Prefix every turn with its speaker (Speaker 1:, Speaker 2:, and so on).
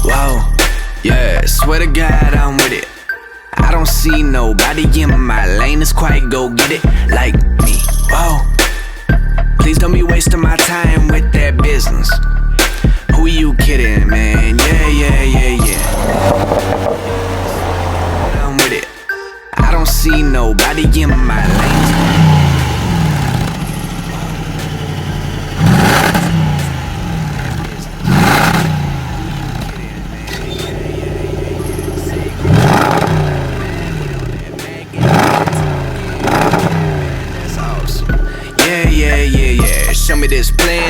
Speaker 1: Whoa, yeah, swear to God I'm with it. I don't see nobody in my lane that's quite go get it like me. Whoa, please don't be wasting my time with that business. Who you kidding, man? Yeah. I'm with it. I don't see nobody in my lane. Yeah. Show me this plan